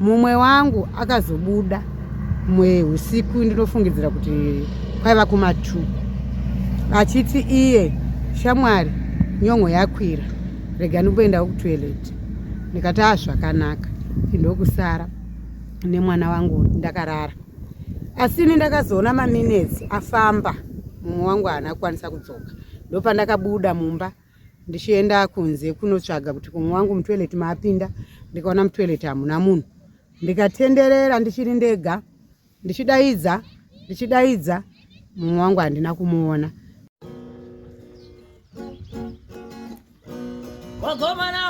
mumwe wangu akazobuda mwe usiku ndinofungidzira kuti kwaiva kuma2 achiti iye shamwari nyongo yakwira rega ndimboenda kutoilet. Ndikati zvakanaka ndokusara nemwana wangu ndakarara. Asini ndakazoona maminutes afamba mumwe wangu haana kukwanisa kudzoka. Ndopandakabuda mumba ndichienda kunze kunotsvaga kuti kumwe wangu mutoilet maapinda. Ndikaona mutoilet hamuna munhu. Ndikatenderera ndichiri ndega ndichidaidza mumwe wangu handina kumuona. Wagomana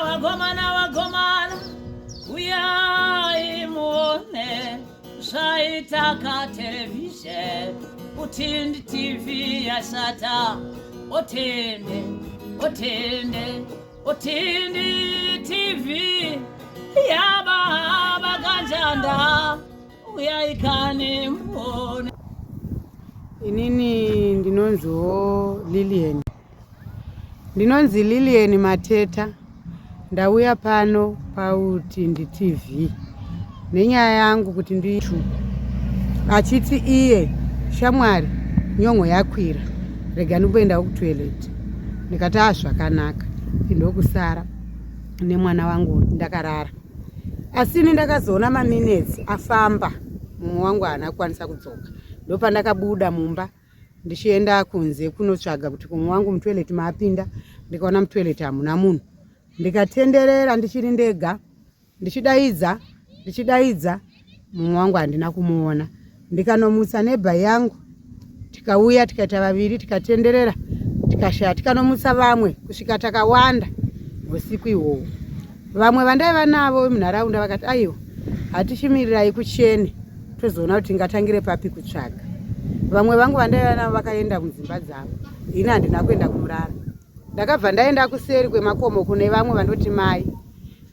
uyai muone zvaitaka television Utindi TV yasata Utindi TV yaba ganjanda uyaikane muone. Inini ndinonzi Lilian Mateta. Ndauya pano paUtindi TV nenyaya yangu kuti nditu achiti iye shamwari nyongo yakwira rega ndimboenda kutoilet. Ndikati zvakanaka ndokusara nemwana wangu ndakarara. Asini ndakazoona maminutes afamba mumwe wangu haana kukwanisa kudzoka. Ndopandakabuda mumba ndichienda kunze kunotsvaga kuti kumwe wangu mutoilet maapinda. Ndikaona mutoilet hamuna munhu. Ndikatenderera ndichiri ndega ndichidaidza mumwe wangu handina kumuona. Ndikanomutsa nebhai yangu tikauya tikaita vaviri tikatenderera tikashaya tikanomutsa vamwe kusvika takawanda usiku ihwohwo. Vamwe vandaiva navo munharaunda vakati aiwa hatichimirirai kuchene tozoona kuti tingatangire papi kutsvaga. Vamwe vangu vandaiva navo vakaenda mudzimba dzavo. Ini handina kuenda kumurara. Ndakabva ndaenda kuseri kwemakomo kune vamwe vandoti mai.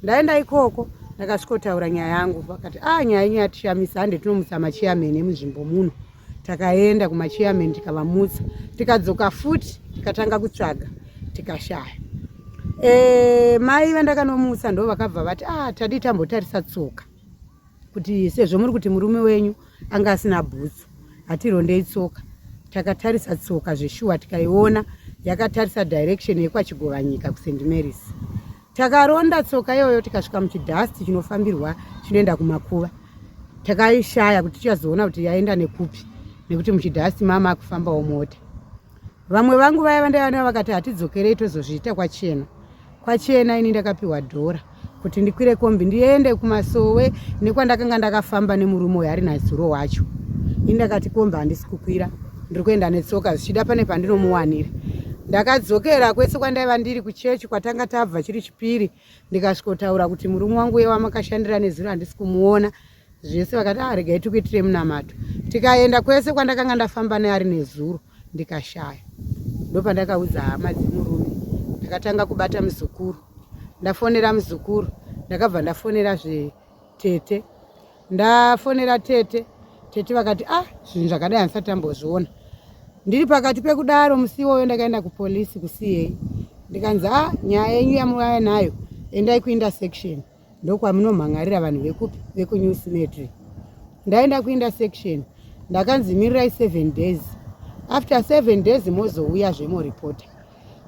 Ndaenda ikoko ndakasvikotaura nyaya yangu vakati nyaya yenyu yatishamisa hande tinomutsa machiameni emunzvimbo muno. Takaenda kumachiameni tikavamutsa tikadzoka futi tikatanga kutsvaga tikashaya. Mai vandakanomutsa ndo vakabva vati tadi tambotarisa tsoka kuti sezvo muri kuti murume wenyu anga asina bhutsu hatirondei tsoka. Takatarisa tsoka zveshuwa tikaiona yakatarisa direction yekwachigovanyika kuSt Mary's. Takaronda tsoka iyoyo tikasvika muchidhasti chinofambirwa chinoenda kumakuva. Takaishaya kuti tichazoona kuti yaenda nekupi nekuti muchidhasti mama akufambawo mota. Vamwe vangu vaya vandaiva vakati hatidzokerei tozozviita kwachena. Ini ndakapiwa dhora kuti ndikwire kombi ndiende kumasowe nekwandakanga ndakafamba nemurume uyo ari nazuro wacho. Ini ndakati kombi handisi kukwira ndiri kuenda netsoka zvichida pane pandinomuwanira. Ndakadzokera kwese kwandaiva ndiri kuchechi kwatanga tabva chiri chipiri. Ndikasvikotaura kuti murume wangu uye wamakashandira nezuro handisi kumuona. Zvese vakati regai tikuitire munamato. Tikaenda kwese kwandakanga ndafamba naye ari nezuro ndikashaya. Ndopandakaudza hama dzemurume. Ndakatanga kubata muzukuru. Ndafonera muzukuru. Ndakabva ndafonera tete. Ndafonera tete vakati zvinhu zvakadai handisati ndambozviona. Ndiri pakati pekudaro musi iwoyo ndakaenda kupolisi kuCA. Ndikanzi nyaya yenyu yamuya nayo endai kuintersection ndokwamunomhangarira vanhu vekupi vekuNew Cemetery. Ndaenda kuintersection ndakanzi mirirai 7 days. After 7 days mozouya zvemoripota.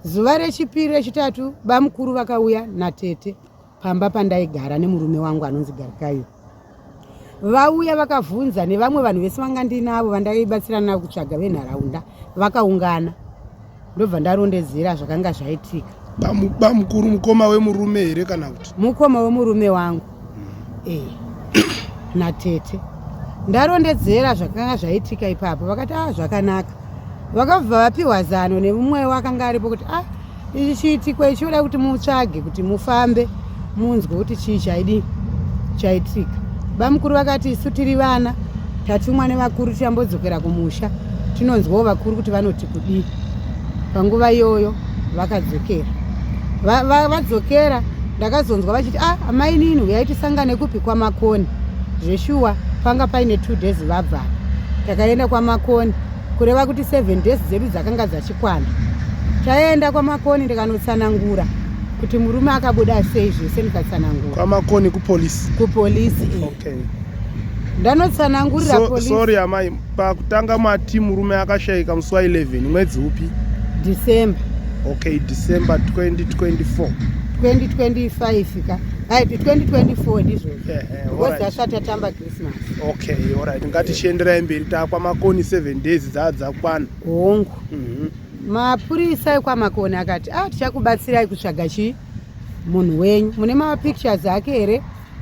Zuva rechipiri rechitatu bamukuru vakauya natete pamba pandaigara nemurume wangu anonzi Garikayo. Vauya vakavhunza nevamwe vanhu vese vanga ndinavo vandaibatsirana navo kutsvaga venharaunda vakaungana. Ndobva ndarondedzera zvakanga zvaitika. Bamukuru mukoma wemurume here kana kuti? Mukoma wemurume wangu. Natete. Ndarondedzera zvakanga zvaitika ipapo vakati zvakanaka. Vakabva vapiwa zano nemumwe wakanga aripo kuti ichi chiitiko chiyoda kuti mutsvage kuti mufambe munzwe kuti chii chaitika. Bamukuru vakati isu tiri vana tatumwa nevakuru tichambodzokera kumusha tinonzwawo vakuru kuti vanoti kudii. Panguva iyoyo vakadzokera. Vadzokera ndakazonzwa vachiti amai nini uyai tisangane kupi kwaMakoni. Zveshuwa panga paine 2 days vabva. Takaenda kwaMakoni kureva kuti 7 days dzedu dzakanga dzachikwana. Taenda kwaMakoni ndikanotsanangura kuti murume akabuda sei zvese ndikatsanangura. Kwamakoni kupolisi? Kupolisi. Okay. Ndanotsanangurira polisi. Sorry amai, pakutanga mati murume akashayika musi wa 11 mwedzi upi? December. Okay, December 2024. 2025 ka. 2024 ndizvo. Alright. Asati atamba Christmas. Okay, alright. Ngati chienderai mberi takwamakoni 7 days dzadzakwana. Hongu. Mapurisa ekwamakoni akati tichakubatsirai kutsvaga munhu wenyu. Mune mapictures ake here?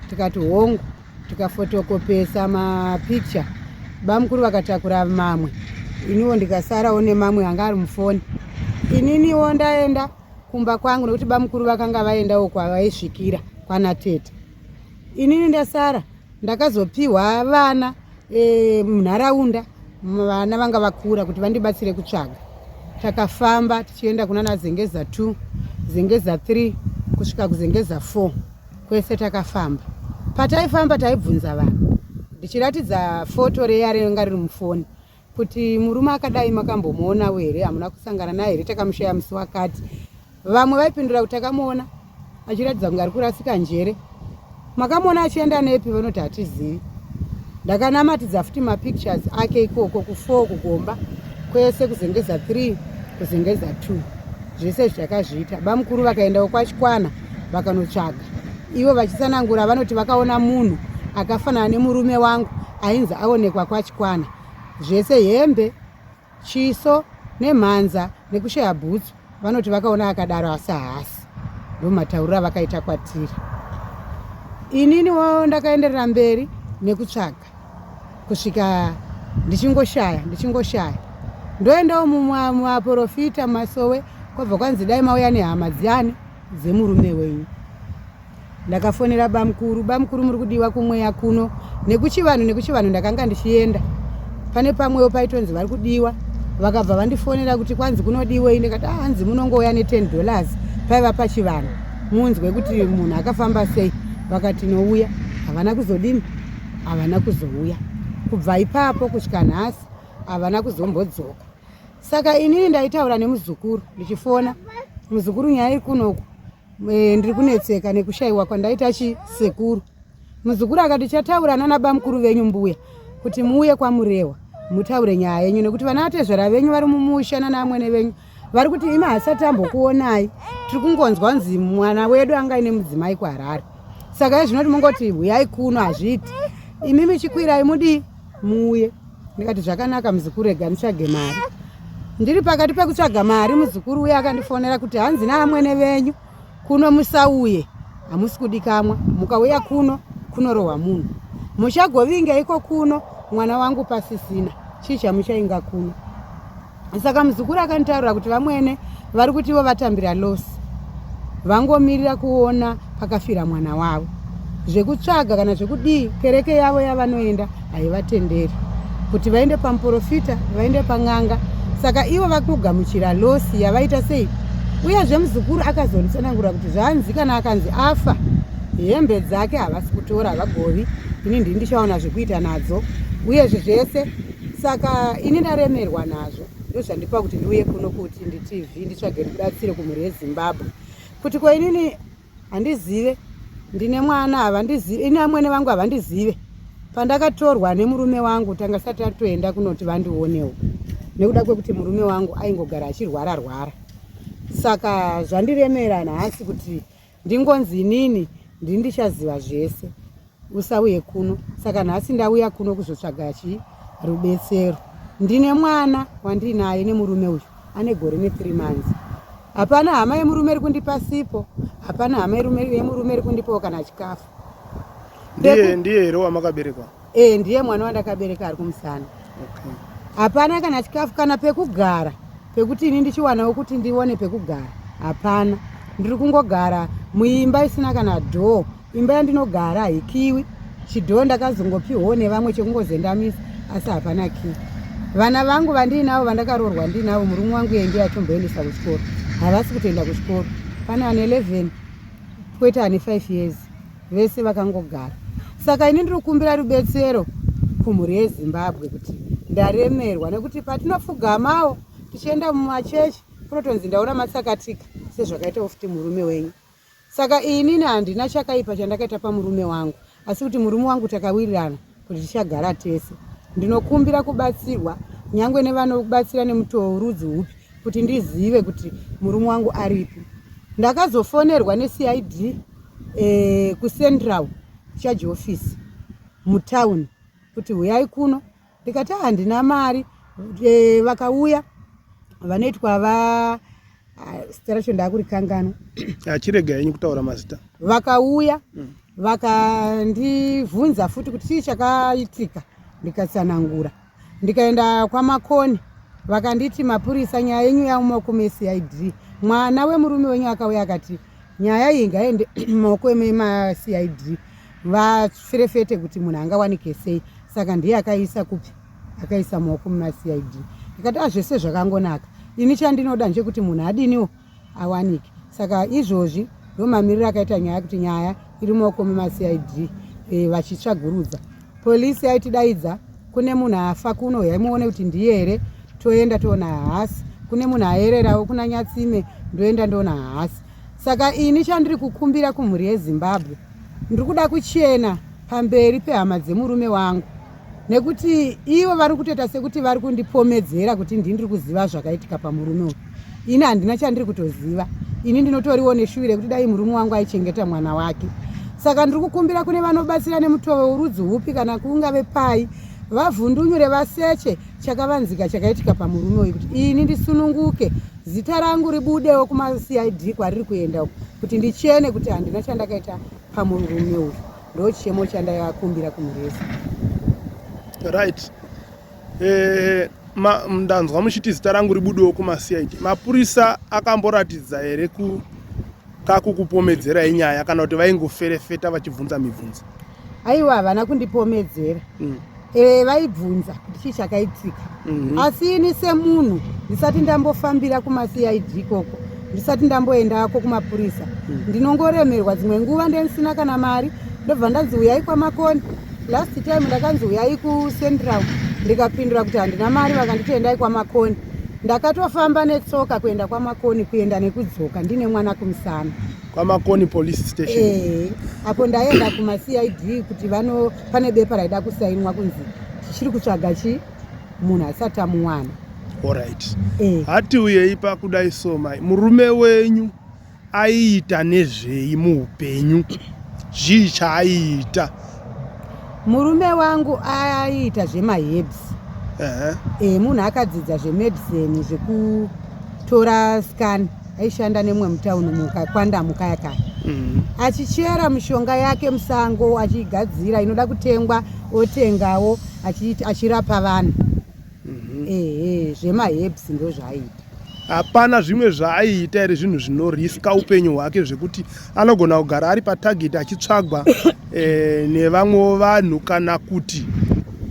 Tikati hongu. Tikafotokopesa mapicture. Bamukuru vakatakura mamwe. Iniwo ndikasarawo nemamwe anga ari mufoni. Ininiwo ndaenda kumba kwangu nekuti bamukuru vakanga vaendawo kwavaisvikira kwana tete. Inini ndasara ndakazopiwa vana munharaunda, vana vanga vakura kuti vandibatsire kutsvaga. Takafamba tichienda kunana Zengeza 2, Zengeza 3 kusvika kuZengeza 4. Kwese takafamba. Pataifamba taibvunza vanhu. Ndichiratidza foto reya renga riri mufoni kuti murume akadai makambomuonawo here, hamuna kusangana naye here, takamushaya musi wakati. Vamwe vaipindura kuti takamuona achiratidza kunge ari kurasika njere. Makamuona achienda nepi? Vanoti hatizivi. Ndakanamatidza futi mapictures ake ikoko ku4 kugomba kwese kuZengeza 3 kuZengeza 2. Zvese zvakazviita. Bamukuru vakaendawo kwaChikwana vakanotsvaga. Ivo vachitsanangura vanoti vakaona munhu akafanana nemurume wangu ainzi aonekwa kwaChikwana. Zvese hembe, chiso nemhanza nekushaya bhutsu vanoti vakaona akadaro asi haasi. Ndomataurira vakaita kwatiri. Ininiwo ndakaenderera mberi nekutsvaga kusvika ndichingoshaya. Ndoendawo mumaprofita Masowe kwabva kwanzi dai mauya nehama dziyani dzemurume wenyu. Ndakafonera bamukuru muri kudiwa kumweya kuno nekuchivanhu ndakanga ndichienda. Pane pamwewo paitonzi vari kudiwa, vakabva vandifonera kuti kwanzi kunodiwei. Ndikati hanzi munongouya ne$10 paiva pachivanhu, munzwe kuti munhu akafamba sei. Vakati nouya, havana kuzodini, havana kuzouya. Kubva ipapo kusvika nhasi havana kuzombodzoka. Saka inini ndaitaura nemuzukuru ndichifona muzukuru nyaya iri kunoku ndiri kunetseka nekushayiwa kwandaita chisekuru. Muzukuru akati chataurana nabamukuru venyu mbuya kuti muuye kwamurewa mutaure nyaya yenyu nekuti vana vatezvera venyu vari mumusha naamwene venyu vari kuti imi hasati ambokuonai, tiri kungonzwa nzi mwana wedu anga aine mudzimai kuHarare. Saka zvinoti mungoti huyai kuno hazviti. Imimi chikwirai mudi muuye. Ndikati zvakanaka muzukuru, ega nditsvage mari. Ndiri pakati pekutsvaga mari muzukuru uye akandifonera kuti hanzi naamwene venyu kuno musauye, hamusi kudikamwa. Mukauya kuno kunorohwa munhu. Muchagovinga iko kuno, mwana wangu pasisina. Chii chamuchainga kuno? Saka muzukuru akanditaurira kuti vamwene vari kuti ivo vatambira losi, vangomirira kuona pakafira mwana wavo. Zvekutsvaga kana zvekudii, kereke yavo yavanoenda haivatenderi kuti vaende pamuprofita, vaende pan'anga. Saka ivo vakugamuchira losi yavaita sei. Uyezve muzukuru akazonditsanangura kuti zvanzi kana akanzi afa hembe dzake havasi kutora, havagovi. Ini ndini ndichaona zvekuita nadzo uyezve zvese. Saka ini ndaremerwa nazvo. Ndozvandipa kuti ndiuye kuno kuti ndiTV nditsvage rubatsiro kumhuri yeZimbabwe. Kuti kwa inini handizive, ndine mwana havandizive, ini amwene vangu havandizive. Pandakatorwa nemurume wangu tanga sati atoenda kunoti vandionewo, nekuda kwekuti murume wangu aingogara achirwara. Saka zvandiremera nhasi kuti ndingonzi inini ndichaziva zvese, usauye kuno. Saka nhasi ndauya kuno kuzotsvaga rubetsero. Ndine mwana wandinaye nemurume uyu ane gore ne3 months. Hapana hama yemurume iri kundipa sipo, hapana hama yemurume iri kundipawo kana chikafu. Ndiye here wamakaberekwa? Ndiye mwana wandakabereka ari kumusana. Okay. Hapana kana chikafu kana pekugara, pekuti ini ndichiwanawo kuti ndione pekugara. Hapana, ndiri kungogara muimba isina kana dhoo. Imba yandinogara haikiwi. Chidhoo ndakazongopiwawo nevamwe chekungozendamisa, asi hapana kiwi. Vana vangu vandinavo vandakaroorwa ndinavo, murume wangu ndiye atomboendesa kuchikoro, havasi kutoenda kuchikoro. Pane ane 11 poita ane 5 years, vese vakangogara. Saka ini ndiri kukumbira rubetsero kumhuri yeZimbabwe kuti ndaremerwa, nekuti patinopfugamawo tichienda mumachechi kunotonzi ndaona matsakatika sezvakaita futi murume wenyu. Saka inini handina chakaipa chandakaita pamurume wangu, asi kuti murume wangu takawirirana kuti tichagara tese. Ndinokumbira kubatsirwa nyangwe nevanobatsira nemutoo urudzi hupi kuti ndizive kuti murume wangu aripi. Ndakazofonerwa neCID kuCentral Charge Office mutauni kuti huyai kuno, ndikati handina mari. Vakauya vanoitwa staracho ndakurikangana achirega yenyu kutaura mazita. Vakauya vakandibvunza futi kuti chii chakaitika, ndikatsanangura. Ndikaenda kwamakoni vakanditi mapurisa, nyaya yenyu yamumaoko meCID. Mwana wemurume wenyu akauya akati nyaya iyi ngaende mumaoko meCID, vaferefete kuti munhu angawanike sei. Saka ndiye akaisa kupi, akaisa mumaoko meCID. Ndikati zvese zvakangonaka, ini chandinoda ndechekuti munhu adiniwo awanike. Saka izvozvi ndo mamiriro akaita nyaya kuti nyaya iri mumaoko meCID. Vachitsvagurudza, polisi yaitidaidza, kune munhu afa kuno, yaimuone kuti ndiye here, toenda toona hasi. Kune munhu aererawo kuna Nyatsime, ndoenda ndoona hasi. Saka ini chandiri kukumbira kumhuri yeZimbabwe, ndiri kuda kuchena pamberi pehama dzemurume wangu, nekuti ivo vari kutoita sekuti vari kundipomedzera kuti ndiri kuziva zvakaitika pamurume uyu. Ini handina chandiri kutoziva. Ini ndinotoriwo neshuvi rekuti dai murume wangu aichengeta mwana wake. Saka ndiri kukumbira kune vanobatsira nemutoo urudzi hupi kana kungave pai, vavhundunyure vaseche chakavanzika chakaitika pamurume uyu, kuti ini ndisununguke, zita rangu ribudewo kumaCID kwariri kuenda uko, kuti ndichene kuti handina chandakaita pamurume uyu. Ndo chiemo chandakakumbira kumuresa. Right. Ndanzwa muchiti zita rangu ribudewo kumaCID. Mapurisa akamboratidza here kakukupomedzera inyaya kana kuti vaingoferefeta vachibvunza mibvunzo? Aiwa, havana kundipomedzera. Vaibvunza kuti chii chakaitika. Asi ini semunhu ndisati ndambofambira kumaCID ikoko, ndisati ndamboendako kumapurisa, ndinongoremerwa. Dzimwe nguva ndisina kana mari, ndobva ndanzi uyai kwamakoni. Last time ndakanzi uyai kuCentral, ndikapindura kuti handina mari, vakanditi endai kwamakoni. Ndakatofamba netsoka kuenda kwamakoni, kuenda nekudzoka ndine mwana kumusana. Kwamakoni police station. Apo ndaenda kumaCID kuti pane bepa raida kusainwa kunzi tichiri kutsvaga munhu asati amuwana. Alright. Hati uyei pakudai soma, murume wenyu aiita nezvei muupenyu? Zvii chaaiita? Murume wangu aiita zvemaherbs. Munhu akadzidza zvemedicine, zvekutora scan. Aishanda nemwe mutauni kwanda mukayakaya. Achichera mishonga yake musango, achigadzira inoda kutengwa, otengawo, achirapa vanhu. Zvemaherbs ndo zvaaita. Hapana zvimwe zvaaita here zvinhu zvinoriska upenyu hwake, zvekuti anogona kugara ari patageti achitsvagwa nevamwe vanhu, kana kuti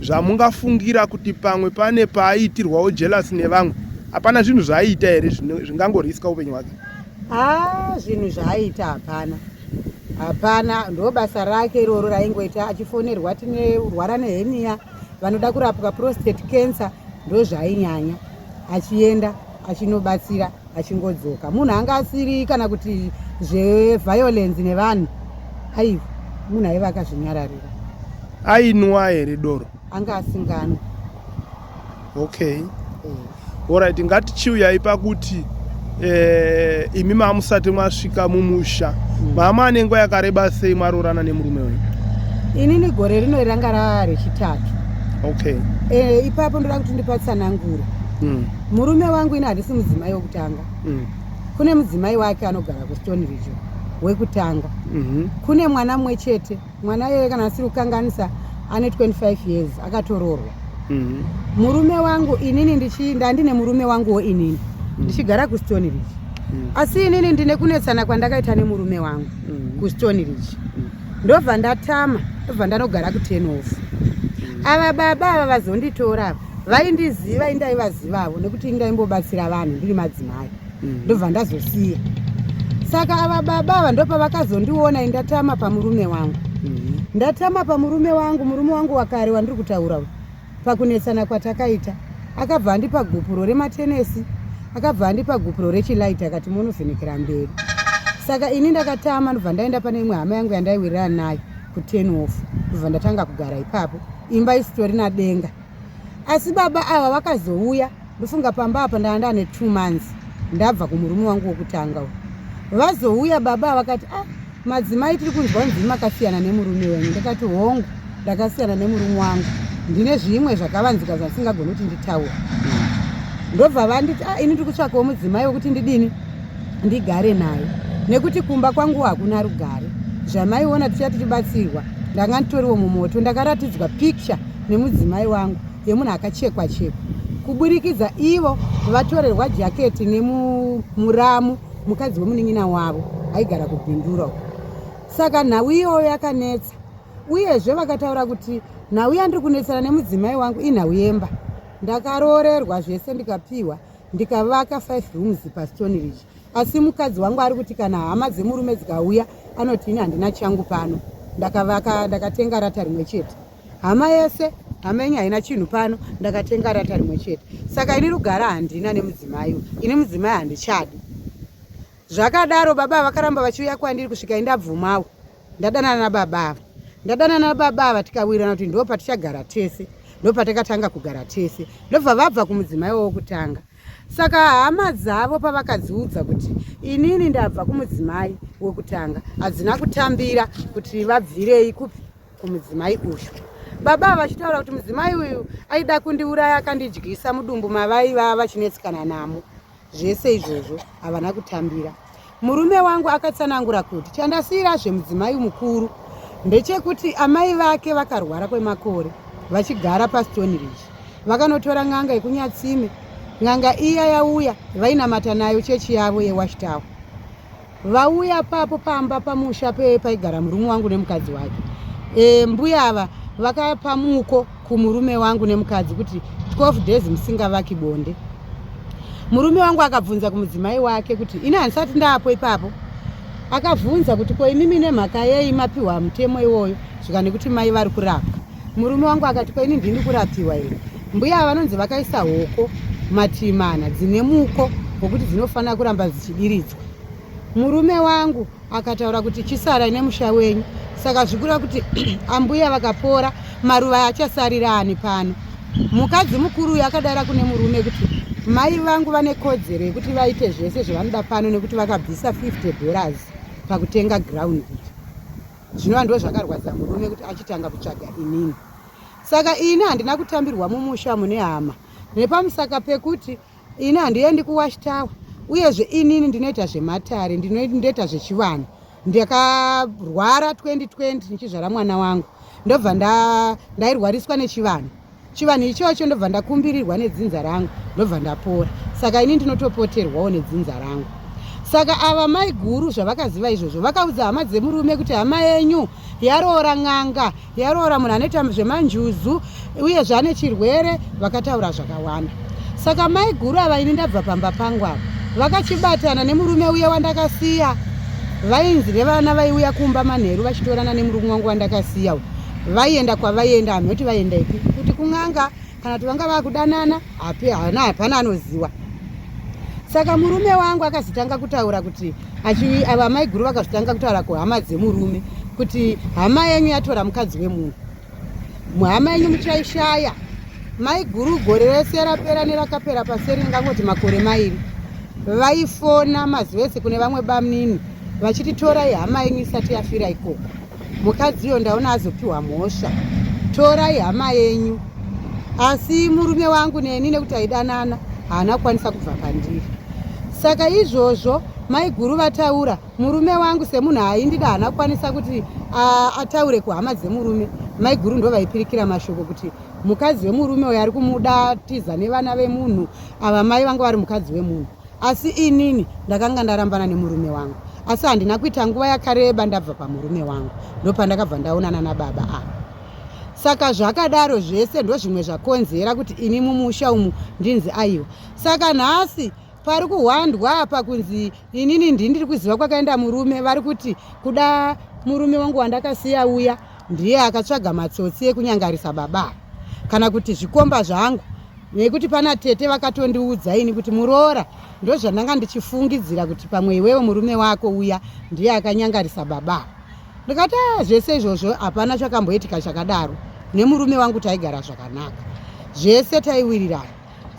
zvamungafungira kuti pamwe pane paaitirwawo jealous nevamwe? Hapana zvinhu zvaaita here zvingangoriska upenyu hwake? Zvinhu zvaaita hapana. Hapana, ndo basa rake iroro raingoita. Achifonerwa tine urwara nehenia, vanoda kurapwa prostate cancer, ndo zvainyanya. Achienda, achinobatsira, achingodzoka. Munhu anga asiri kana kuti zveviolence nevanhu. Aiwa, munhu aiva akazvinyararira. Ainwa here doro? Anga asinganwa. Okay. Alright, ngatichiuyai pakuti imi mamusati mwasvika mumusha, mama ane nguva yakareba sei mwaroorana nemurume wenyu? Inini gore rino ranga rechitatu. Okay. Ipapo ndoda kuti ndipatsanangure. Murume wangu ini handisi mudzimai wekutanga. Kune mudzimai wake anogara kuStone Ridge wekutanga. Kune mwana mumwe chete, mwana iye kana asiri kukanganisa ane 25 years, akatoroorwa. Murume wangu inini ndandine murume wanguwo inini ndichigara kuStone Ridge. Asi inini ndine kunetsana kwandakaita nemurume wangu kuStone Ridge. Ndobva ndatama, ndobva ndanogara kuTenhof. Ava baba ava vazonditora vaindiziva, indaivazivawo nekuti indaimbobatsira vanhu ndiri madzimai. Ndobva ndazosiya. Saka ava baba ava ndopavakazondiona ndatama pamurume wangu. Ndatama pamurume wangu, murume wangu wakare wandiri kutaura pakunetsana kwatakaita. Akabva andipa gupuro rematenesi, akabva andipa gupuro rechilaiti, akati munovhinikira mberi. Saka ini ndakatama ndobva ndaenda pane imwe hama yangu yandaiwirirana nayo ku10 off ndobva ndatanga kugara ipapo, imba isitorina denga. Asi baba ava vakazouya, ndofunga pamba apa ndanga ndane 2 months ndabva kumurume wangu wokutanga. Vazouya baba vakati madzimai tiri kunzwa nzi makasiyana nemurume wenyu. Ndakati hongu, ndakasiyana nemurume wangu, ndine zvimwe zvakavanzika zvasingagoni kuti nditaura. Ndobva vanditi ini ndiri kutsvakawo mudzimai wokuti ndidini ndigare naye, nekuti kumba kwangu hakuna rugare. Zvamaiona tichati tibatsirwa, ndanga nditoriwo mumoto. Ndakaratidzwa picture nemudzimai wangu yemunhu akachekwa chekwa, kuburikidza ivo vatorerwa jaketi nemuramu mukadzi wemunin'ina wavo aigara kubhindura. Saka nhau iyoyo yakanetsa, uyezve vakataura kuti nhau yandiri kunetsana nemudzimai wangu inhau yemba. Ndakaroorerwa zvese ndikapiwa, ndikavaka 5 rooms paStone Ridge. Asi mukadzi wangu ari kuti kana hama dzemurume dzikauya anoti ini handina changu pano. Ndakatenga rata rimwe chete. Hama yese, hama yenyu haina chinhu pano, ndakatenga rata rimwe chete. Saka ini rugara handina nemudzimai, ini mudzimai handichadi. Zvakadaro baba vakaramba vachiuya kwandiri kusvika indabvumawo. Ndadanana nababa ava. Ndadanana nababa ava tikawirirana kuti ndo patichagara tese, ndo patakatanga kugara tese. Ndobva vabva kumudzimai wokutanga. Saka hama dzavo pavakadziudza kuti inini ndabva kumudzimai wokutanga, hadzina kutambira kuti vabvirei kupi kumudzimai uyu. Baba vachitaura kuti mudzimai uyu aida kundiuraya, akandidyisa mudumbu mavaiva vachinetsikana namo. Zvese izvozvo havana kutambira. Murume wangu akatsanangura kuti chandasiyirazve mudzimai mukuru ndechekuti amai vake vakarwara kwemakore vachigara paStone Ridge. Vakanotora n'anga yekunyatsime. N'anga iya yauya vainamata nayo chechi yavo yeWatchtower. Vauya papo pamba pamusha paigara murume wangu nemukadzi wake. Mbuya ava vakapa muko kumurume wangu nemukadzi kuti 12 days musingavaki bonde. Murume wangu akabvunza kumudzimai wake kuti ini handisati ndapo ipapo. Akabvunza kuti ko imimi nemhaka yei mapiwa mutemo iwoyo zvika nekuti mai vari kurapwa. Murume wangu akati ko ini ndini kurapiwa ere. Mbuya vanonzi vakaisa hoko matimana dzine muko wokuti dzinofanira kuramba dzichidiridzwa. Murume wangu akataura kuti chisara nemusha wenyu. Saka zvikura kuti ambuya vakapora, maruva achasarirani pano. Mukadzi mukuru yakadara kune murume kuti mai vangu vane kodzero yekuti vaite zvese zvavanoda pano nekuti vakabvisa $50 pakutenga ground. Zvinova ndo zvakarwadza murume kuti achitanga kutsvaga inini. Saka ini handina kutambirwa mumusha mune hama, nepamusaka pekuti ini handiendi kuWatchtower, uyezve inini ndinoita zvematare, ndinoita zvechivanhu. Ndakarwara 2020 ndichizvara mwana wangu, ndobva ndairwariswa nechivanhu. Chivanhu ichocho ndobva ndakumbirirwa nedzinza rangu, ndobva ndapora. Saka ini ndinotopoterwawo nedzinza rangu. Saka ava mai guru zvavakaziva izvozvo vakaudza hama dzemurume kuti hama yenyu yaroora n'anga, yaroora munhu anoita zvemanjuzu uye zvane chirwere, vakataura zvakawanda. Saka mai guru ava ini ndabva pamba pangu ava vakachibatana nemurume uye wandakasiya. Vainzi nevana vaiuya kumba manheru vachitorana nemurume wangu wandakasiya. Vaienda kwavaienda, hamnoti vaienda ipi kuti kun'anga kana kuti vanga vakudanana hapana anoziva. Saka murume wangu akazotanga kutaura kuti ava mai guru vakazotanga kutaura kuhama dzemurume kuti hama yenyu yatora mukadzi wemunhu, hama yenyu muchaishaya. Mai guru gore rese rapera nerakapera paseri ngangoti makore 2 vaifona mazivese kune vamwe bamunini vachititorai hama yenyu isati yafira ikoko. Mukadzi iyo ndaona azopiwa mhosva, torai hama yenyu. Asi murume wangu neni nekuti aidanana haana kukwanisa kubva pandiri. Saka izvozvo mai guru vataura, murume wangu semunhu aindida haana kukwanisa kuti ataure kuhama dzemurume. Mai guru ndo vaipirikira mashoko kuti mukadzi wemurume uyo ari kumudatiza nevana vemunhu, ava mai vangu vari mukadzi wemunhu. Asi inini ndakanga ndarambana nemurume wangu, asi handina kuita nguva yakareba ndabva pamurume wangu, ndopandakabva ndaonana nababa ava. Saka zvakadaro zvese ndo zvimwe zvakonzera kuti ini mumusha umu ndinzi aiwa. Saka nhasi pari kuhwandwa apa kunzi inini ndiri kuziva kwakaenda murume, vari kuti kuda murume wangu wandakasiya uya ndiye akatsvaga matsotsi ekunyangarisa baba kana kuti zvikomba zvangu nekuti pana tete vakatondiudza ini kuti muroora ndo zvandanga ndichifungidzira kuti pamwe iwewe murume wako uya ndiye akanyangarisa baba. Ndikati zvese izvozvo hapana chakamboitika chakadaro, nemurume wangu taigara zvakanaka, zvese taiwirirana.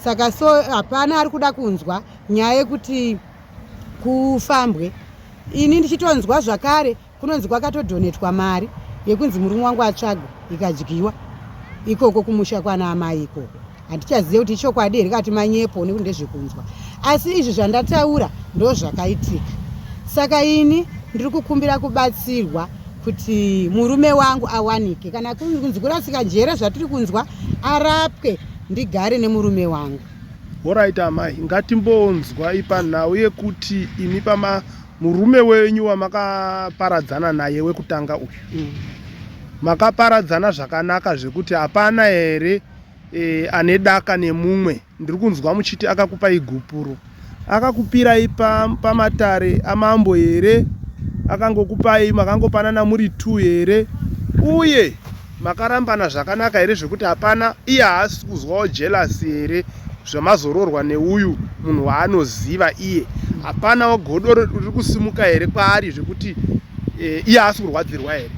Saka so hapana ari kuda kunzwa nyaya yekuti kufambwe. Ini ndichitonzwa zvakare kunonzi kwakatodhonetwa mari yekunzi murume wangu atsvagwe ikadyiwa ikoko kumusha kwana amai ikoko. Handichazive kuti ichokwadi here kati manyepo nekuti ndezvekunzwa, asi izvi zvandataura ndo zvakaitika. Saka ini ndiri kukumbira kubatsirwa kuti murume wangu awanike, kana kunzi kurasika njere zvatiri kunzwa arapwe ndigare nemurume wangu. Alright amai, ngatimbonzwa ipanhau yekuti imi murume wenyu wamakaparadzana naye wekutanga uyu makaparadzana zvakanaka zvekuti hapana here ane daka nemumwe. Ndiri kunzwa muchiti akakupai gupuro, akakupirai pamatare amambo here, akangokupai makangopanana muri 2 here, uye makarambana zvakanaka here zvekuti hapana iye haasi kuzwawo jealousy here zvamazororwa neuyu munhu waanoziva iye, hapanawo godo riri kusimuka here kwaari zvekuti iye haasi kurwadzirwa here?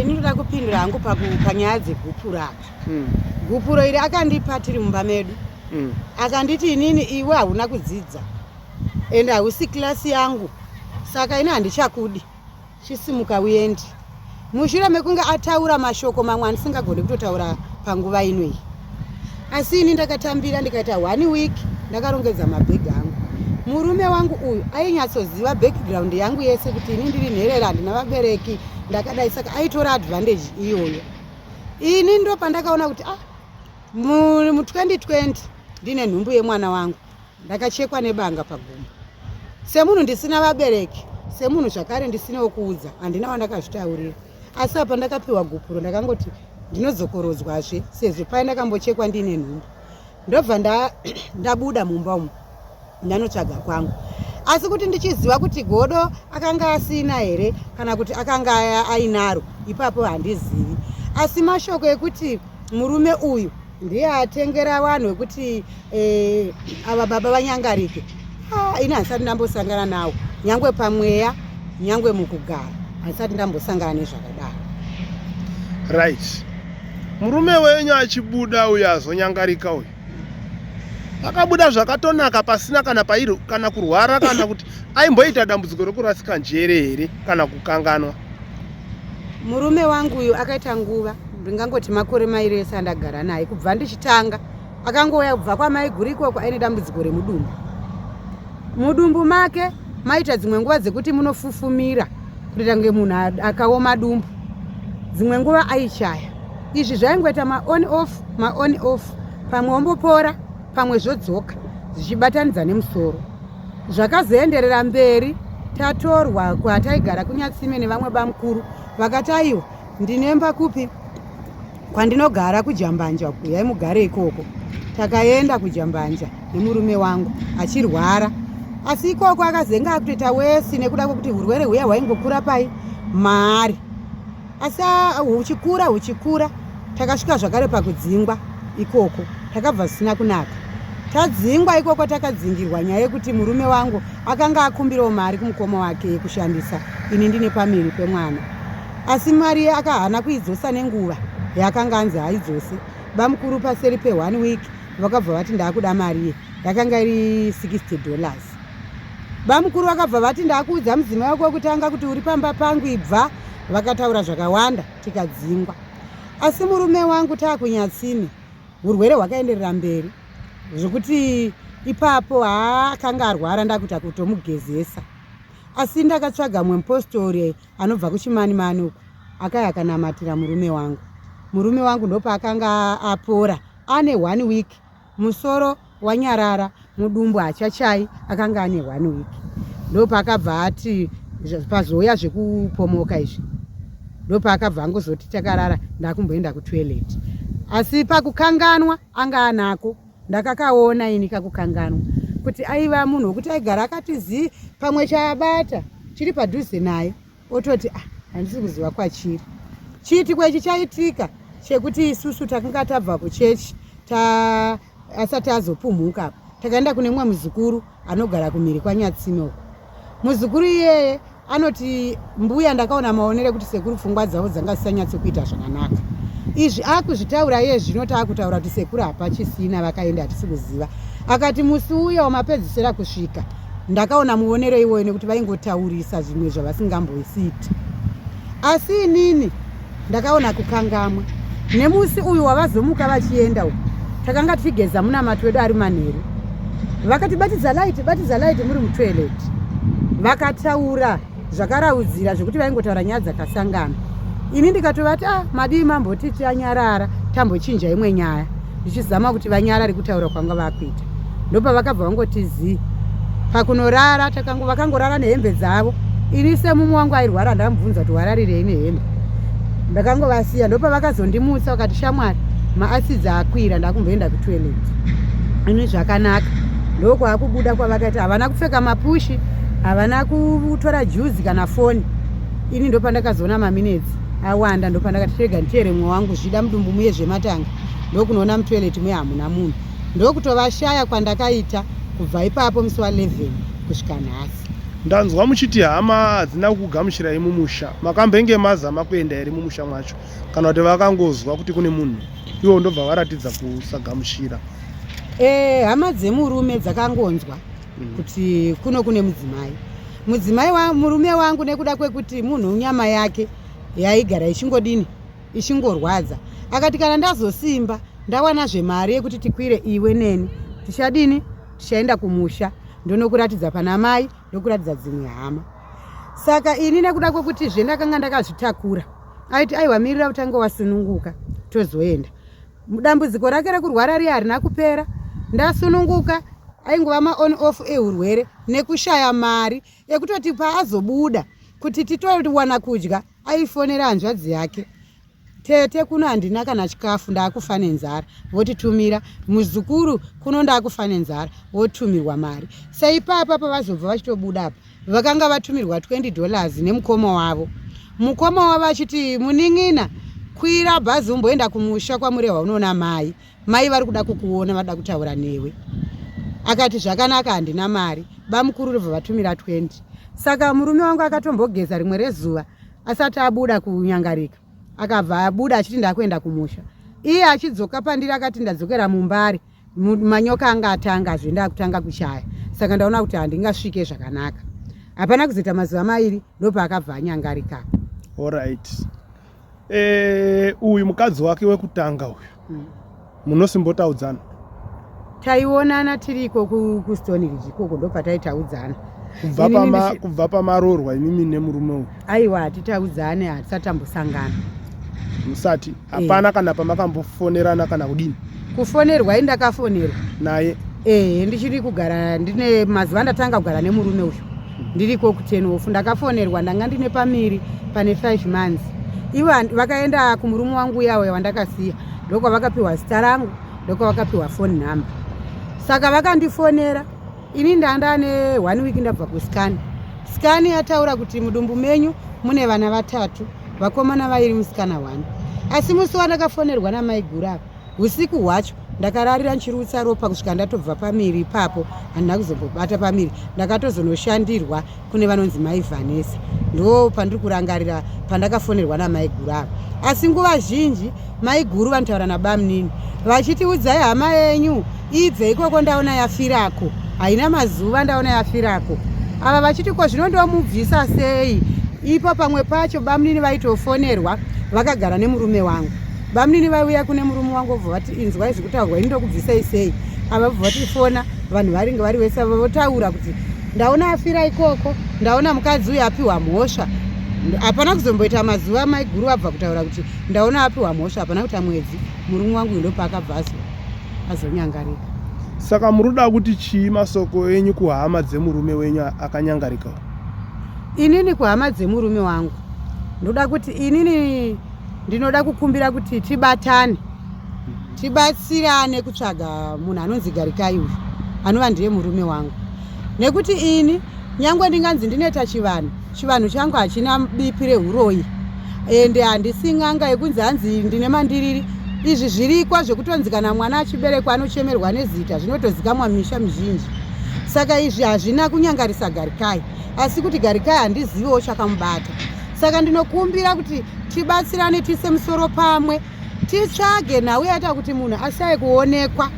Ndinoda kupindura hangu panyaya dzegupuro apa. Gupuro iri akandipa tiri mumba medu, akanditi inini iwe hauna kudzidza ende hausi klasi yangu, saka ini handichakudi, chisimuka uyendi. Mushure mekunge ataura mashoko mamwe andisingagoni kutotaura panguva inoi. Asi ini ndakatambira ndikaita 1 week ndakarongedza mabhegi angu. Murume wangu uyu ainyatsoziva background yangu yese kuti ini ndiri nherera ndina vabereki ndakadai, saka aitora advantage iyoyo. Ini ndo pandakaona kuti mu2020 ndine nhumbu yemwana wangu ndakachekwa nebanga pagumbo. Semunhu ndisina vabereki, semunhu zvakare ndisina wokuudza, handina wandakazvitaurira. Asi apa ndakapiwa gupuro ndakangoti ndinozokorodzwazve sezvo pai ndakambochekwa ndine nhumbu. Ndobva ndabuda mumba umu ndanotsvaga kwangu, asi kuti ndichiziva kuti godo akanga asina here kana kuti akanga ainaro ipapo handizivi. Asi mashoko ekuti murume uyu ndiye atengera vanhu wekuti ava baba vanyangarike, ini handisati ndambosangana nawo, nyangwe pamweya nyangwe mukugara handisati ndambosangana nezvakadaro. Right. Murume wenyu achibuda uyu azonyangarika uyu akabuda zvakatonaka pasina kana kurwara kana kuti aimboita dambudziko rokurasika njere here kana kukanganwa? Murume wangu uyu akaita nguva, ndingangoti makore mairi ese andagara naye kubva ndichitanga. Akangouya kubva kwamai guru ikoko aine dambudziko remudumbu. Mudumbu make maita dzimwe nguva dzekuti munofufumira kuita kunge munhu akaoma dumbu, dzimwe nguva aichaya. Izvi zvaingoita ma-on off, pamwe ombopora pamwe zvodzoka zvichibatanidza nemusoro. Zvakazoenderera mberi, tatorwa kwataigara kunyatsime nevamwe bamukuru, vakati aiwa ndinemba kupi kwandinogara kuJambanja, uyai mugare ikoko. Takaenda kuJambanja nemurume wangu achirwara, asi ikoko akazenga akutoita wesi nekuda kwekuti urwere huya hwaingokura pai mari. Asi huchikura takasvika zvakare pakudzingwa ikoko, takabva zvisina kunaka. Tadzingwa ikoko, takadzingirwa nyaya yekuti murume wangu akanga akumbirawo mari kumukoma wake yekushandisa, ini ndine pamiri pemwana. Asi mari akahana kuidzosa nenguva yakanga anzi haidzose. Bamukuru paseri pe1 week vakabva vati ndakuda mari ye, yakanga iri $60. Bamukuru vakabva vati ndakuudza mudzimai wako kutanga kuti uri pamba pangu ibva. Vakataura zvakawanda tikadzingwa. Asi murume wangu taakunyatsime, urwere hwakaenderera mberi zvokuti ipapo akanga arwara ndakuita kutomugezesa. Asi ndakatsvaga mumwe mupostori anobva kuChimanimani uko akaya akanamatira murume wangu. Murume wangu ndopa akanga apora, ane 1 week, musoro wanyarara, mudumbu hachachai, akanga ane 1 week. Ndopa akabva ati pazoya zvekupomoka izvi, ndopa akabva angozoti takarara ndakumboenda kutoilet. Asi pakukanganwa anga anako, ndakakaona ini kakukanganwa kuti aiva munhu wekuti aigara akati pamwe chaabata chiri padhuze naye ototi handisi kuziva kwachiri. Chiitiko ichi chaitika chekuti isusu takanga tabva kuchechi asati azopumhuka takaenda kune mumwe muzukuru anogara kumhiri kwaNyatsime. Muzukuru iyeye anoti mbuya ndakaona maonere kuti sekuru pfungwa dzavo dzanga dzisanyatso kuita zvakanaka. Izvi akuzvitaura iye zvino taakutaura kuti sekuru hapachisina vakaenda hatisi kuziva. Akati musi uya wamapedzisira kusvika ndakaona muonere iwoyo nekuti vaingotaurisa zvimwe zvavasingamboisiti. Asi inini ndakaona kukangamwa. Nemusi uyu wavazomuka vachienda uyu takanga tichigeza munamato wedu ari manheru. Vakati batidza light muri mutoilet. Vakataura zvakaraudzira zvokuti vaingotaura nyaya dzakasangana. Ini ndikatovati madii mamboti tianyarara tambochinja imwe nyaya ndichizama kuti vanyarare kutaura kwanga vakuita. Ndopavakabva vangotizii pakunorara vakangorara nehembe dzavo. Ini semumwe wangu airwara ndamubvunza kuti wararirei nehembe. Ndakangovasiya ndopavakazondimutsa vakati shamwari maasidzi akwira ndakumboenda kutoilet. Ini zvakanaka ndokwakubuda kwavakaita havana kupfeka mapushi havana kutora juzi kana foni. Ini ndopandakazoona maminitsi awanda ndopandakati rega ndichere mwoyo wangu zvida mudumbu muye zvematanga ndokunoona mutoilet muye hamuna munhu. Ndokutovashaya kwandakaita kubva ipapo musi wa11 kusvika nhasi. Ndanzwa muchiti hama hadzina kugamuchirai mumusha. Makambenge mazama kuenda ere mumusha mwacho kana kuti vakangozwa kuti kune munhu iwo ndobva varatidza kusagamuchira? Hama dzemurume dzakangonzwa kuti kune mudzimai murume wangu nekuda kwekuti munhu nyama yake yaigara ichingorwadza. Akati kana ndazosimba ndawana zvemari yekuti tikwire iwe neni tichaenda kumusha ndonokuratidza pana mai ndokuratidza dzimwe hama. Saka ini nekuda kwekuti zvendakanga ndakazvitakura aiti aiwa mirira utange wasununguka tozoenda. Dambudziko rake rekurwara riye harina kupera. Ndasununguka aingova maon off eurwere nekushaya mari yekutoti paazobuda kuti titowana kudya aifonera hanzvadzi yake tete kuno handina kana chikafu ndaakufa nenzara votitumira. Muzukuru kuno ndaakufa nenzara votumirwa mari. Saipapa pavazobva vachitobuda apa vakanga vatumirwa $20 nemukoma wavo. Mukoma wavo achiti muning'ina kwira bhazi umboenda kumusha kwamurehwa unoona mai vari kuda kukuona vada kutaura newe. Akati zvakanaka handina mari bamukuru ribva vatumira 20. Saka murume wangu akatombogeza rimwe rezuva asati abuda kunyangarika akabva abuda achiti ndakuenda kumusha. Iye achidzoka pandiri akati ndadzokera mumbari manyoka anga atanga ndakutanga kushaya. Saka ndaona kuti handingasvike zvakanaka. Hapana kuzoita mazuva mairi ndopaakabva anyangarika. Alright. Uyu mukadzi wake wekutanga uyu munosimbotaudzana? Taionana tiriko kuStone Ridge ikoko ndopataitaudzana. Kubva pamarorwa imimi nemurume uyu? Aiwa hatitaudzane hatisati tambosangana. Musati? Hapana kana pamakambofonerana kana kudini? Kufonerwa indakafonerwa naye? Ndichiri kugara ndine mazuva ndatanga kugara nemurume uyu ndiriko kuTenhofu. Ndakafonerwa ndanga ndine pamiri pane 5 months. Ivo vakaenda kumurume wangu yawe wandakasiya ndoko vakapiwa zita rangu ndoko vakapiwa phone number. Saka vakandifonera ini ndandane 1 week ndabva kuScan. Scan yataura kuti mudumbu menyu mune vana 3 vakomana vairi musikana 1. Asi musi wandakafonerwa namai guru usiku hwacho ndakararira nchirutsa ropa kusvika ndatobva pamiri ipapo handina kuzombobata pamiri ndakatozonoshandirwa kune vanonzi mai Vanessa. Ndo pandiri kurangarira pandakafonerwa namai guru ava. Asi nguva zhinji mai guru vanotaura nabamunini vachitiudzai hama yenyu ibve ikoko ndaona yafirako haina mazuva ndaona yafirako. Ava vachiti ko zvinondomubvisa sei? Ipo pamwe pacho bamunini vaitofonerwa vakagara nemurume wangu. Bamunini vaiuya kune murume wangu vobva vati inzwai zvekutaurwa ini ndokubvisai sei? Ava vobva vatifona vanhu varinge vari vese votaura kuti ndaona afira ikoko ndaona mukadzi uyu apiwa mhosva. Hapana kuzomboita mazuva mai guru abva kutaura kuti ndaona apiwa mhosva. Hapana kuita mwedzi murume wangu ndopaakabva azonyangarika. Saka muruda kuti chii masoko enyu kuhama dzemurume wenyu akanyangarika? Inini kuhama dzemurume wangu ndoda kuti inini ndinoda kukumbira kuti tibatane tibatsirane kutsvaga munhu anonzi Garikai uyu anova ndiye murume wangu. Nekuti ini nyangwe ndinganzi ndinoita chivanhu changu hachina bipi rehuroyi ende handisi n'anga yekunzi hanzi ndine mandiriri izvi zviriko zvekutonzi kana mwana achiberekwa anochemerwa nezita zvinotozikamwa misha mizhinji. Saka izvi hazvina kunyangarisa Garikai, asi kuti Garikai handiziviwo chakamubata. Saka ndinokumbira kuti tibatsirane, tise musoro pamwe, titsvage nhau yaita kuti munhu ashaye kuonekwa.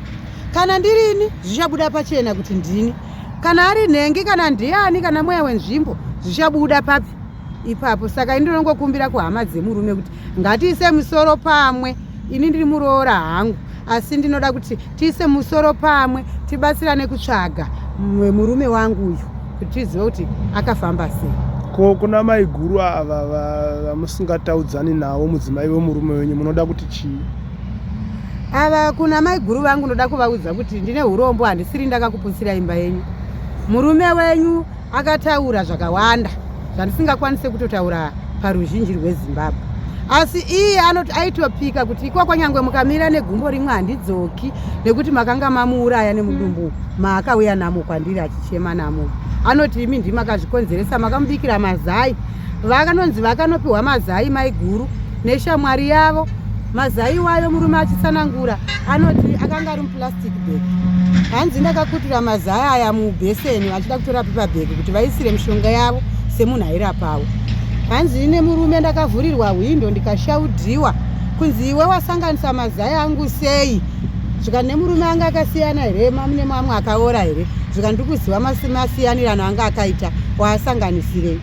Kana ndirini zvichabuda pachena kuti ndini, kana ari nhengi, kana ndiani, kana mweya wenzvimbo zvichabuda papi ipapo. Saka ini ndinongokumbira kuhama dzemurume kuti ngatiise musoro pamwe. Ini ndiri muroora hangu, asi ndinoda kuti tiise musoro pamwe, tibatsirane kutsvaga murume wangu uyu kuti tizive kuti akafamba sei. Ko kuna maiguru ava vamusingataudzani nawo mudzimai wemurume wenyu, munoda kuti chii? Ava kuna maiguru vangu ndoda kuvaudza kuti ndine urombo, handisiri ndakakuputsira imba yenyu. Murume wenyu akataura zvakawanda zvandisingakwanise kutotaura paruzhinji rweZimbabwe. Asi iye aitopika kuti ikoko nyangwe mukamira negumbo rimwe handidzoki, nekuti makanga mamuuraya nemudumbu maakauya namo kwandiri achichema namo. Anoti imi ndimi makazvikonzeresa, makamubikira mazai. Vakanonzi vakanopiwa mazai maiguru neshamwari yavo. Mazai wayo murume achitsanangura anoti akanga ari muplastic bag. Hanzi ndakakutura mazai aya mubheseni vachida kutora paper bag kuti vaisire mishonga yavo semunhu airapawo. Hanzi ine murume ndakavhurirwa hwindo ndikashaudhiwa kunzi iwe wasanganisa mazai angu sei, zvika nemurume anga akasiyana here, mune mamwe akaora here, zvika ndikuziva masiyanirano anga akaita waasanganisirei.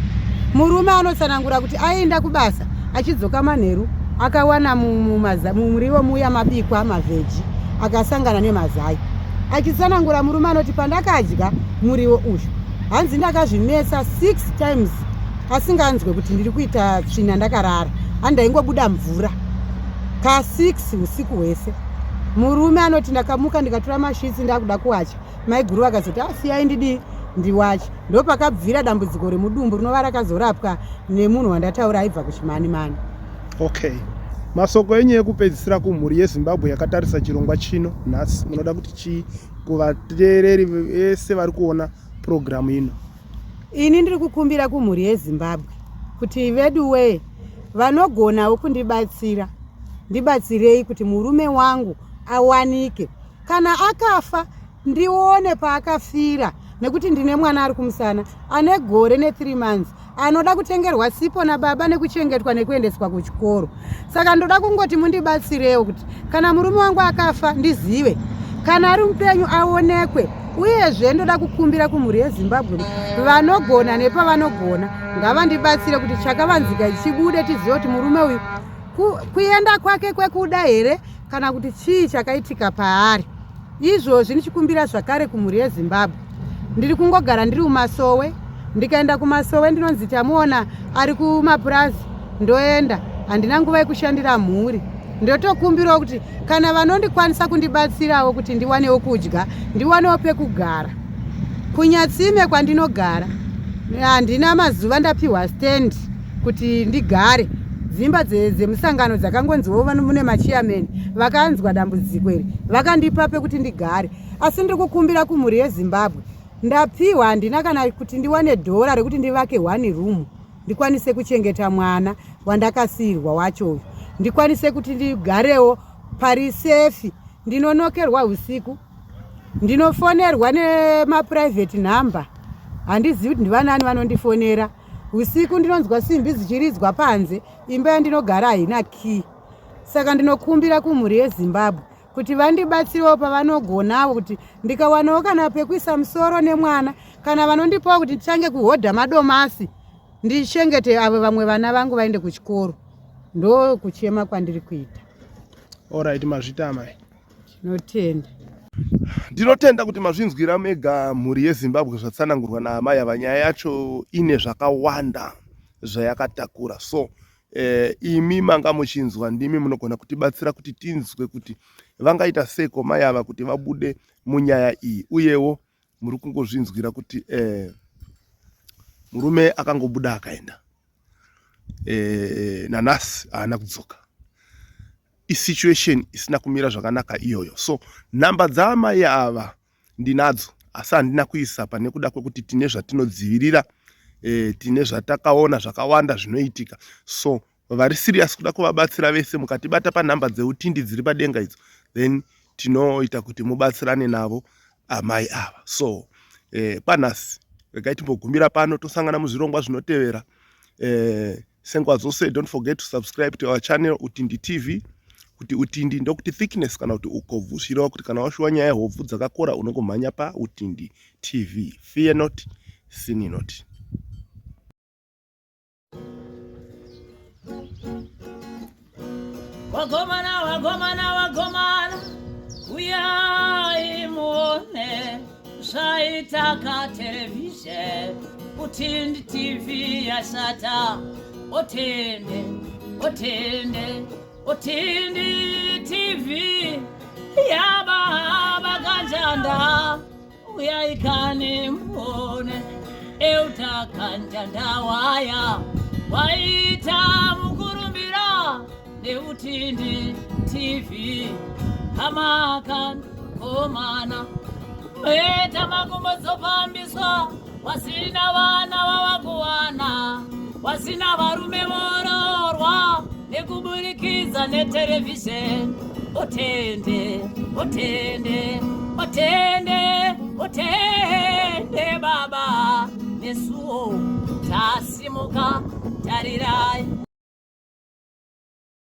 Murume anotsanangura kuti aenda kubasa achidzoka manheru akawana mumuriwo muya mabikwa mavheji akasangana nemazai. Achitsanangura murume anoti pandakadya muriwo uyu hanzi ndakazvimesa 6 times asinganzwe kuti ndiri kuita tsvina ndakarara, handaingobuda mvura ka6 usiku hwese. Murume anoti ndakamuka ndikatora mashitsi ndakuda kuwacha. Maiguru akazoti asiyai ndidi ndiwache. Ndo pakabvira dambudziko remudumbu rinova rakazorapwa nemunhu wandataura aibva kuchimanimani. Okay, masoko enyu ekupedzisira kumhuri yeZimbabwe yakatarisa chirongwa chino nhasi munoda kuti chii kuvateereri vese vari kuona programu ino? Ini ndiri kukumbira kumhuri yeZimbabwe kuti veduwe vanogonawo kundibatsira, ndibatsirei kuti murume wangu awanike. Kana akafa ndione paakafira, nekuti ndine mwana ari kumusana ane gore ne3 months anoda kutengerwa sipo nababa nekuchengetwa nekuendeswa kuchikoro. Saka ndoda kungoti mundibatsirewo kuti kana murume wangu akafa ndizive, kana ari mupenyu aonekwe. Uyezve ndoda kukumbira kumhuri yeZimbabwe vanogona nepavanogona ngavandibatsire kuti chakavanzika chibude, tizive kuti murume uyu kuenda kwake kwekuda here kana kuti chii chakaitika paari. Izvozvi ndichikumbira zvakare kumhuri yeZimbabwe. Ndiri kungogara ndiri kumasowe, ndikaenda kumasowe ndinonzi tamuona ari kumapurazi, ndoenda, handina nguva yekushandira mhuri. Ndotokumbirawo kuti kana vanondikwanisa kundibatsirawo kuti ndiwanewo kudya, ndiwanewo pekugara. Kunyatsime kwandinogara handina mazuva ndapiwa stand kuti ndigare. Dzimba dzemusangano dzakangonziwo mune machiyameni vakanzwa dambudziko iri vakandipa pekuti ndigare. Asi ndiri kukumbira kumhuri yeZimbabwe, ndapiwa handina kana kuti ndiwane dhora rekuti ndivake 1 room ndikwanise kuchengeta mwana wandakasiyirwa wacho, ndikwanise kuti ndigarewo pari sefi. Ndinonokerwa usiku, ndinofonerwa nemaprivate number, handizivi kuti ndivanani vanondifonera usiku. Ndinonzwa simbi dzichiridzwa panze, imba yandinogara haina key. Saka ndinokumbira kumhuri yeZimbabwe kuti vandibatsirewo pavanogonawo, kuti ndikawanawo kana pekuisa musoro nemwana, kana vanondipawo kuti ndichange kuhodha madomasi ndichengete avo vamwe vana vangu vaende kuchikoro. Ndo kuchema kwandiri kuita. Alright, mazvita amai. Tinotenda. Ndinotenda kuti mazvinzwira mega mhuri yeZimbabwe zvatsanangurwa naamai ava. Nyaya yacho ine zvakawanda zvayakatakura. So imi manga muchinzwa ndimi munogona kutibatsira kuti tinzwe kuti vangaita seko mai ava kuti vabude munyaya iyi. Uyewo muri kungozvinzwira kuti murume akangobuda akaenda, nanhasi haana kudzoka. Isituation isina kumira zvakanaka iyoyo. So namba dzaamai ava ndinadzo, asi handina kuisa pane kuda kwekuti tine zvatinodzivirira, tine zvatakaona zvakawanda zvinoitika. So vari serious kuda kuvabatsira vese mukatibata panhamba dzeutindi dziri padenga idzo, then tinoita kuti mubatsirane navo amai ava. So panhasi regai timbogumira pano, tosangana muzvirongwa zvinotevera. Senguva dzose, don't forget to subscribe to our channel Utindi TV. Kuti utindi ndokuti thickness kana kuti ukobvu, shirawo kuti kana washuwa nyaya yehobvu dzakakora unongomhanya pa Utindi TV. Fear not, sin not. Wagomana, wagomana, wagomana, uyai muone zvaitaka television Utindi TV yasata. Otende, otende, Utindi TV yababa kanjanda uyaikane muone eutakanjanda waya waita mukurumbira neUtindi TV amakan komana eta makumbozopambiswa wasina vana vavakuwana wasina varume vororwa nekuburikiza netelevisheni. Otende, otende, otende, otende baba nesuo tasimuka tarirai